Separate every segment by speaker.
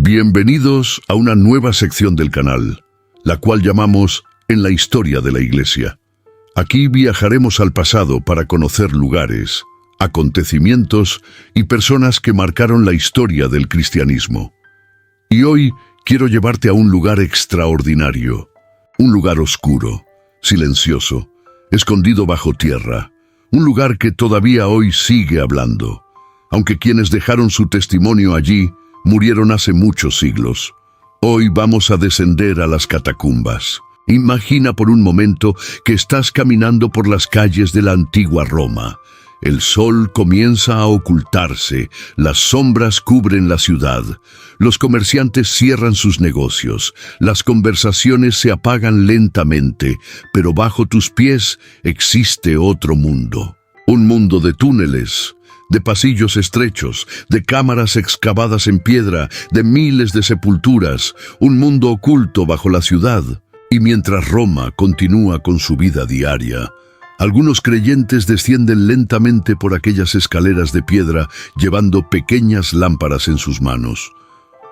Speaker 1: Bienvenidos a una nueva sección del canal, la cual llamamos En la historia de la Iglesia. Aquí viajaremos al pasado para conocer lugares, acontecimientos y personas que marcaron la historia del cristianismo. Y hoy quiero llevarte a un lugar extraordinario, un lugar oscuro, silencioso, escondido bajo tierra, un lugar que todavía hoy sigue hablando, aunque quienes dejaron su testimonio allí murieron hace muchos siglos. Hoy vamos a descender a las catacumbas. Imagina por un momento que estás caminando por las calles de la antigua Roma. El sol comienza a ocultarse, las sombras cubren la ciudad, los comerciantes cierran sus negocios, las conversaciones se apagan lentamente, pero bajo tus pies existe otro mundo. Un mundo de túneles, de pasillos estrechos, de cámaras excavadas en piedra, de miles de sepulturas, un mundo oculto bajo la ciudad. Y mientras Roma continúa con su vida diaria, algunos creyentes descienden lentamente por aquellas escaleras de piedra llevando pequeñas lámparas en sus manos.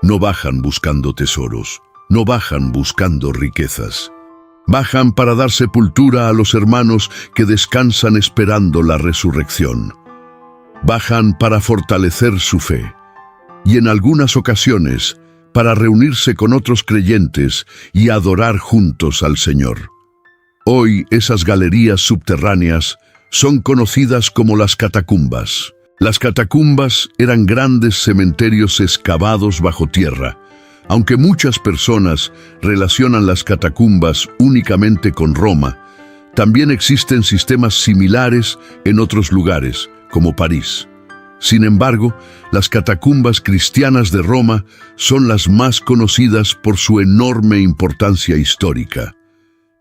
Speaker 1: No bajan buscando tesoros, no bajan buscando riquezas. Bajan para dar sepultura a los hermanos que descansan esperando la resurrección. Bajan para fortalecer su fe y en algunas ocasiones para reunirse con otros creyentes y adorar juntos al Señor. Hoy esas galerías subterráneas son conocidas como las catacumbas. Las catacumbas eran grandes cementerios excavados bajo tierra, aunque muchas personas relacionan las catacumbas únicamente con Roma. También existen sistemas similares en otros lugares, como París. Sin embargo, las catacumbas cristianas de Roma son las más conocidas por su enorme importancia histórica.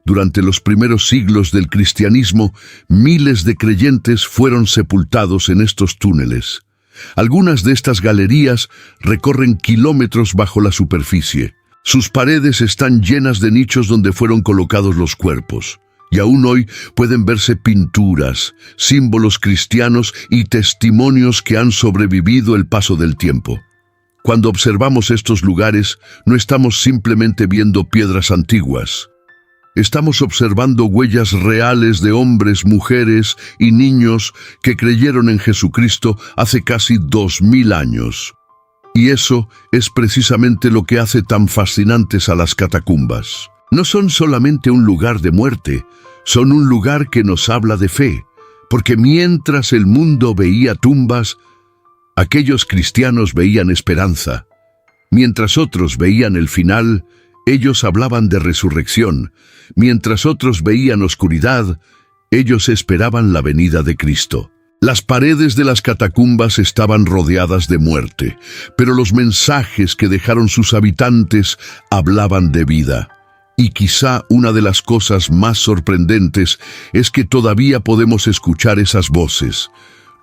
Speaker 1: Durante los primeros siglos del cristianismo, miles de creyentes fueron sepultados en estos túneles. Algunas de estas galerías recorren kilómetros bajo la superficie. Sus paredes están llenas de nichos donde fueron colocados los cuerpos. Y aún hoy pueden verse pinturas, símbolos cristianos y testimonios que han sobrevivido el paso del tiempo. Cuando observamos estos lugares, no estamos simplemente viendo piedras antiguas. Estamos observando huellas reales de hombres, mujeres y niños que creyeron en Jesucristo hace casi 2000 años. Y eso es precisamente lo que hace tan fascinantes a las catacumbas. No son solamente un lugar de muerte, son un lugar que nos habla de fe, porque mientras el mundo veía tumbas, aquellos cristianos veían esperanza. Mientras otros veían el final, ellos hablaban de resurrección. Mientras otros veían oscuridad, ellos esperaban la venida de Cristo. Las paredes de las catacumbas estaban rodeadas de muerte, pero los mensajes que dejaron sus habitantes hablaban de vida. Y quizá una de las cosas más sorprendentes es que todavía podemos escuchar esas voces,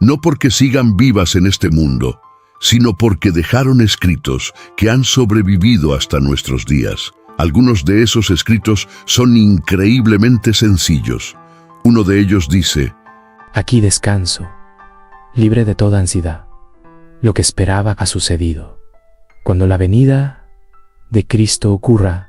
Speaker 1: no porque sigan vivas en este mundo, sino porque dejaron escritos que han sobrevivido hasta nuestros días. Algunos de esos escritos son increíblemente sencillos. Uno de ellos dice:
Speaker 2: Aquí descanso, libre de toda ansiedad. Lo que esperaba ha sucedido. Cuando la venida de Cristo ocurra,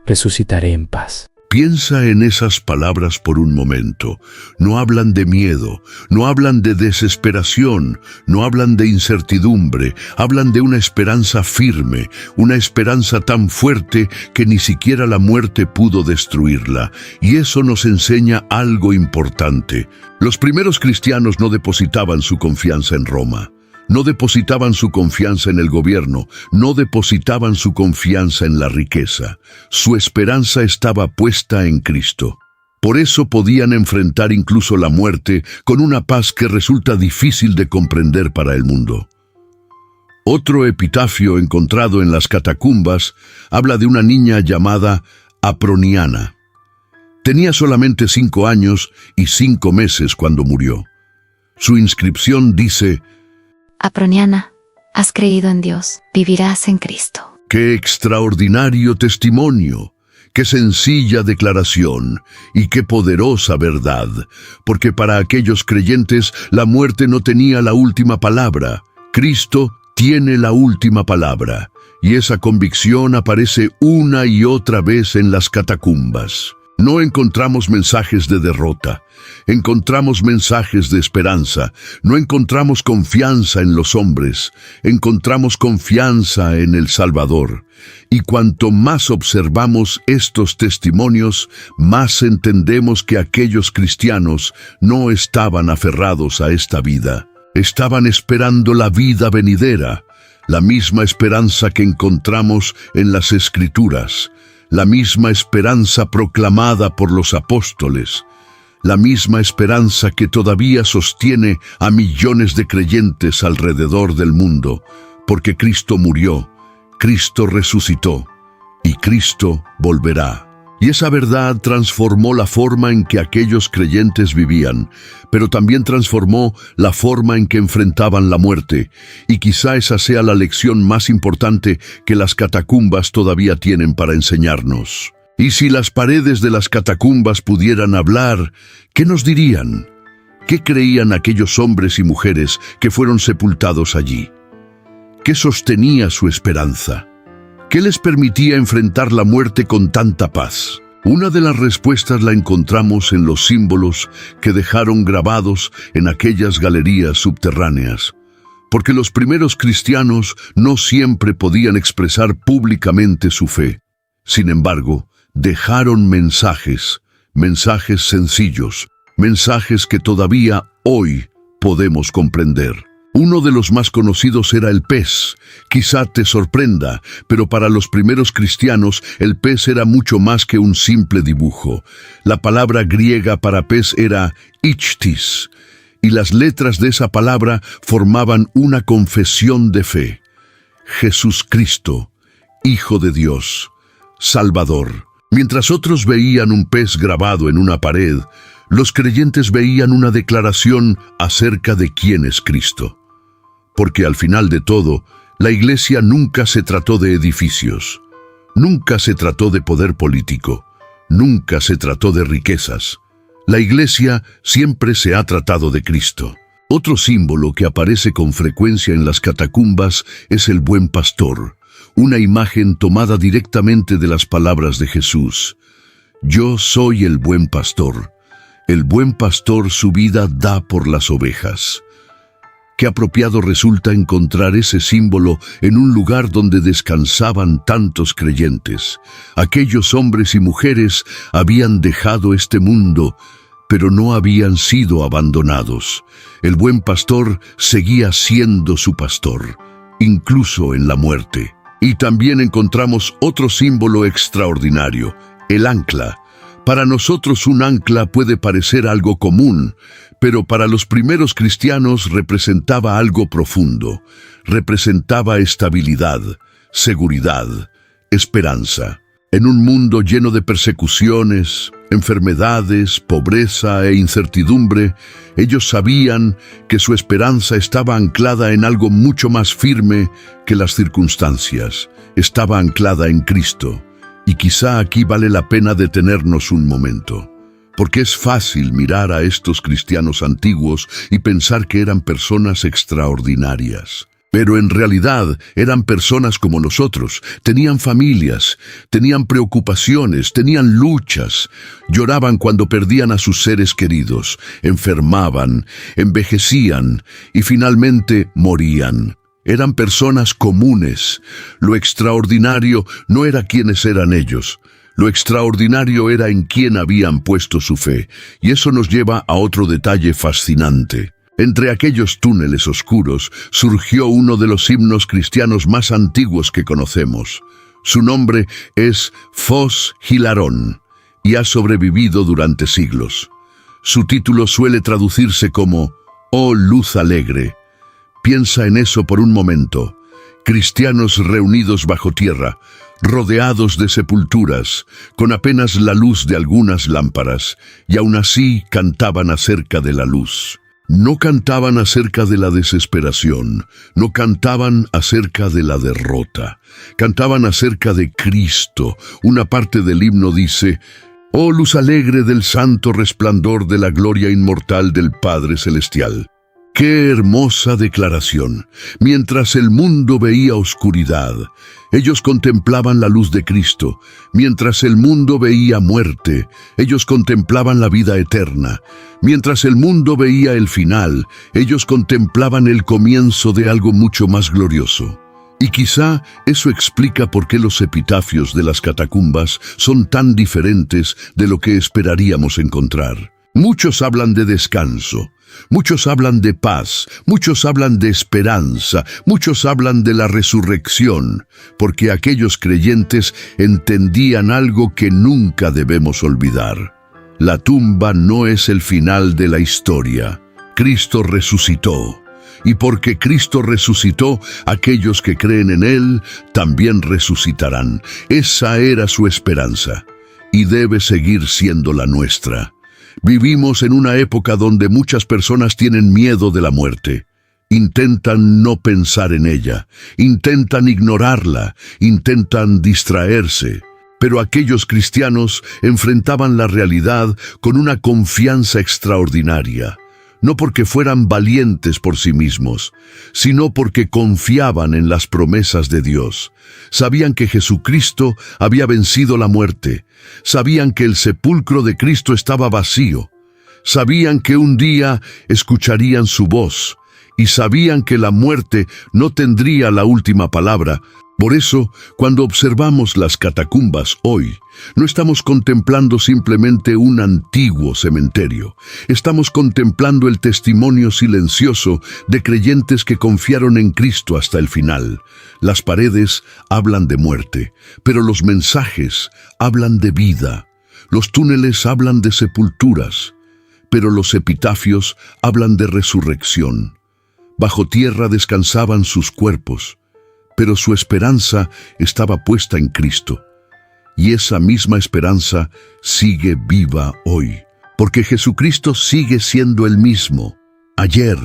Speaker 2: resucitaré en paz.
Speaker 1: Piensa en esas palabras por un momento. No hablan de miedo, no hablan de desesperación, no hablan de incertidumbre, hablan de una esperanza firme, una esperanza tan fuerte que ni siquiera la muerte pudo destruirla. Y eso nos enseña algo importante. Los primeros cristianos no depositaban su confianza en Roma. No depositaban su confianza en el gobierno, no depositaban su confianza en la riqueza. Su esperanza estaba puesta en Cristo. Por eso podían enfrentar incluso la muerte con una paz que resulta difícil de comprender para el mundo. Otro epitafio encontrado en las catacumbas habla de una niña llamada Aproniana. Tenía solamente 5 años y 5 meses cuando murió. Su inscripción dice:
Speaker 3: Aproniana, has creído en Dios, vivirás en Cristo.
Speaker 1: ¡Qué extraordinario testimonio! ¡Qué sencilla declaración! Y qué poderosa verdad! Porque para aquellos creyentes la muerte no tenía la última palabra. Cristo tiene la última palabra. Y esa convicción aparece una y otra vez en las catacumbas. No encontramos mensajes de derrota, encontramos mensajes de esperanza. No encontramos confianza en los hombres, encontramos confianza en el Salvador. Y cuanto más observamos estos testimonios, más entendemos que aquellos cristianos no estaban aferrados a esta vida. Estaban esperando la vida venidera, la misma esperanza que encontramos en las Escrituras, la misma esperanza proclamada por los apóstoles, la misma esperanza que todavía sostiene a millones de creyentes alrededor del mundo, porque Cristo murió, Cristo resucitó y Cristo volverá. Y esa verdad transformó la forma en que aquellos creyentes vivían, pero también transformó la forma en que enfrentaban la muerte, y quizá esa sea la lección más importante que las catacumbas todavía tienen para enseñarnos. Y si las paredes de las catacumbas pudieran hablar, ¿qué nos dirían? ¿Qué creían aquellos hombres y mujeres que fueron sepultados allí? ¿Qué sostenía su esperanza? ¿Qué les permitía enfrentar la muerte con tanta paz? Una de las respuestas la encontramos en los símbolos que dejaron grabados en aquellas galerías subterráneas. Porque los primeros cristianos no siempre podían expresar públicamente su fe. Sin embargo, dejaron mensajes sencillos, mensajes que todavía hoy podemos comprender. Uno de los más conocidos era el pez. Quizá te sorprenda, pero para los primeros cristianos el pez era mucho más que un simple dibujo. La palabra griega para pez era ichthys, y las letras de esa palabra formaban una confesión de fe. Jesús Cristo, Hijo de Dios, Salvador. Mientras otros veían un pez grabado en una pared, los creyentes veían una declaración acerca de quién es Cristo. Porque al final de todo, la iglesia nunca se trató de edificios, nunca se trató de poder político, nunca se trató de riquezas. La iglesia siempre se ha tratado de Cristo. Otro símbolo que aparece con frecuencia en las catacumbas es el buen pastor, una imagen tomada directamente de las palabras de Jesús. Yo soy el buen pastor. El buen pastor su vida da por las ovejas. Qué apropiado resulta encontrar ese símbolo en un lugar donde descansaban tantos creyentes. Aquellos hombres y mujeres habían dejado este mundo, pero no habían sido abandonados. El buen pastor seguía siendo su pastor, incluso en la muerte. Y también encontramos otro símbolo extraordinario, el ancla. Para nosotros un ancla puede parecer algo común, pero para los primeros cristianos representaba algo profundo. Representaba estabilidad, seguridad, esperanza. En un mundo lleno de persecuciones, enfermedades, pobreza e incertidumbre, ellos sabían que su esperanza estaba anclada en algo mucho más firme que las circunstancias. Estaba anclada en Cristo. Y quizá aquí vale la pena detenernos un momento, porque es fácil mirar a estos cristianos antiguos y pensar que eran personas extraordinarias. Pero en realidad eran personas como nosotros, tenían familias, tenían preocupaciones, tenían luchas, lloraban cuando perdían a sus seres queridos, enfermaban, envejecían y finalmente morían. Eran personas comunes. Lo extraordinario no era quiénes eran ellos. Lo extraordinario era en quién habían puesto su fe. Y eso nos lleva a otro detalle fascinante. Entre aquellos túneles oscuros surgió uno de los himnos cristianos más antiguos que conocemos. Su nombre es Fos Hilarón y ha sobrevivido durante siglos. Su título suele traducirse como «Oh luz alegre». Piensa en eso por un momento. Cristianos reunidos bajo tierra, rodeados de sepulturas, con apenas la luz de algunas lámparas, y aún así cantaban acerca de la luz. No cantaban acerca de la desesperación, no cantaban acerca de la derrota, cantaban acerca de Cristo. Una parte del himno dice: «Oh luz alegre del santo resplandor de la gloria inmortal del Padre Celestial». ¡Qué hermosa declaración! Mientras el mundo veía oscuridad, ellos contemplaban la luz de Cristo. Mientras el mundo veía muerte, ellos contemplaban la vida eterna. Mientras el mundo veía el final, ellos contemplaban el comienzo de algo mucho más glorioso. Y quizá eso explica por qué los epitafios de las catacumbas son tan diferentes de lo que esperaríamos encontrar. Muchos hablan de descanso, muchos hablan de paz, muchos hablan de esperanza, muchos hablan de la resurrección, porque aquellos creyentes entendían algo que nunca debemos olvidar. La tumba no es el final de la historia. Cristo resucitó. Y porque Cristo resucitó, aquellos que creen en Él también resucitarán. Esa era su esperanza, y debe seguir siendo la nuestra. Vivimos en una época donde muchas personas tienen miedo de la muerte. Intentan no pensar en ella, intentan ignorarla, intentan distraerse. Pero aquellos cristianos enfrentaban la realidad con una confianza extraordinaria. No porque fueran valientes por sí mismos, sino porque confiaban en las promesas de Dios. Sabían que Jesucristo había vencido la muerte. Sabían que el sepulcro de Cristo estaba vacío. Sabían que un día escucharían su voz. Y sabían que la muerte no tendría la última palabra. Por eso, cuando observamos las catacumbas hoy, no estamos contemplando simplemente un antiguo cementerio. Estamos contemplando el testimonio silencioso de creyentes que confiaron en Cristo hasta el final. Las paredes hablan de muerte, pero los mensajes hablan de vida. Los túneles hablan de sepulturas, pero los epitafios hablan de resurrección. Bajo tierra descansaban sus cuerpos, pero su esperanza estaba puesta en Cristo. Y esa misma esperanza sigue viva hoy, porque Jesucristo sigue siendo el mismo, ayer,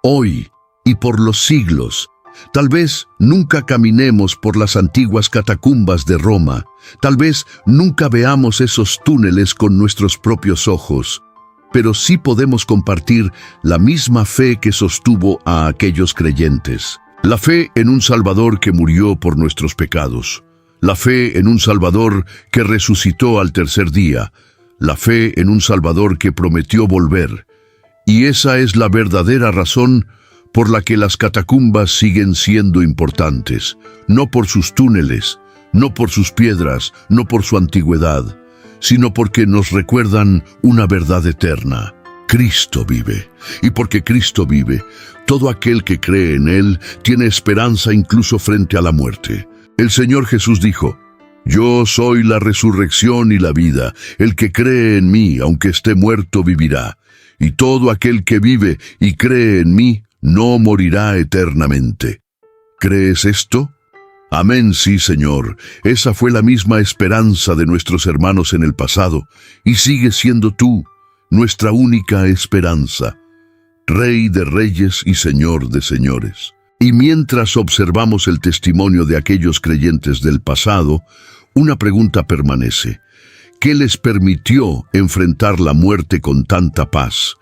Speaker 1: hoy y por los siglos. Tal vez nunca caminemos por las antiguas catacumbas de Roma, tal vez nunca veamos esos túneles con nuestros propios ojos, pero sí podemos compartir la misma fe que sostuvo a aquellos creyentes. La fe en un Salvador que murió por nuestros pecados. La fe en un Salvador que resucitó al tercer día. La fe en un Salvador que prometió volver. Y esa es la verdadera razón por la que las catacumbas siguen siendo importantes. No por sus túneles, no por sus piedras, no por su antigüedad, sino porque nos recuerdan una verdad eterna. Cristo vive, y porque Cristo vive, todo aquel que cree en Él tiene esperanza incluso frente a la muerte. El Señor Jesús dijo: «Yo soy la resurrección y la vida. El que cree en mí, aunque esté muerto, vivirá. Y todo aquel que vive y cree en mí, no morirá eternamente». ¿Crees esto? Amén, sí, Señor. Esa fue la misma esperanza de nuestros hermanos en el pasado, y sigue siendo tú, nuestra única esperanza, Rey de reyes y Señor de señores. Y mientras observamos el testimonio de aquellos creyentes del pasado, una pregunta permanece. ¿Qué les permitió enfrentar la muerte con tanta paz?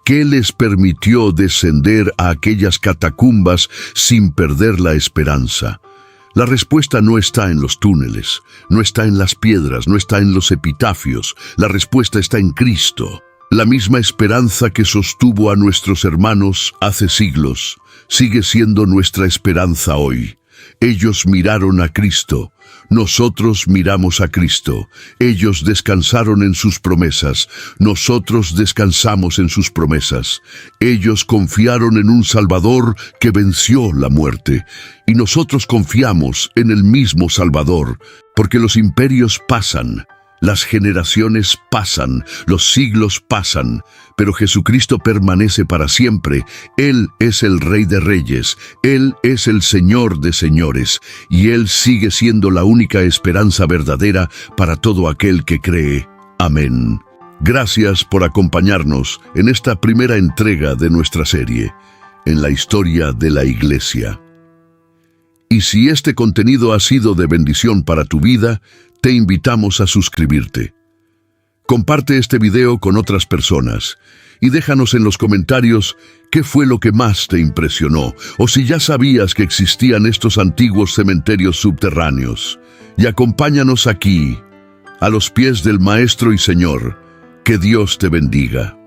Speaker 1: ¿Qué les permitió descender a aquellas catacumbas sin perder la esperanza? La respuesta no está en los túneles, no está en las piedras, no está en los epitafios. La respuesta está en Cristo. La misma esperanza que sostuvo a nuestros hermanos hace siglos sigue siendo nuestra esperanza hoy. Ellos miraron a Cristo, nosotros miramos a Cristo. Ellos descansaron en sus promesas, nosotros descansamos en sus promesas. Ellos confiaron en un Salvador que venció la muerte, y nosotros confiamos en el mismo Salvador, porque los imperios pasan, las generaciones pasan, los siglos pasan, pero Jesucristo permanece para siempre. Él es el Rey de reyes, Él es el Señor de señores, y Él sigue siendo la única esperanza verdadera para todo aquel que cree. Amén. Gracias por acompañarnos en esta primera entrega de nuestra serie, en la historia de la Iglesia. Y si este contenido ha sido de bendición para tu vida, te invitamos a suscribirte. Comparte este video con otras personas y déjanos en los comentarios qué fue lo que más te impresionó, o si ya sabías que existían estos antiguos cementerios subterráneos. Y acompáñanos aquí, a los pies del Maestro y Señor. Que Dios te bendiga.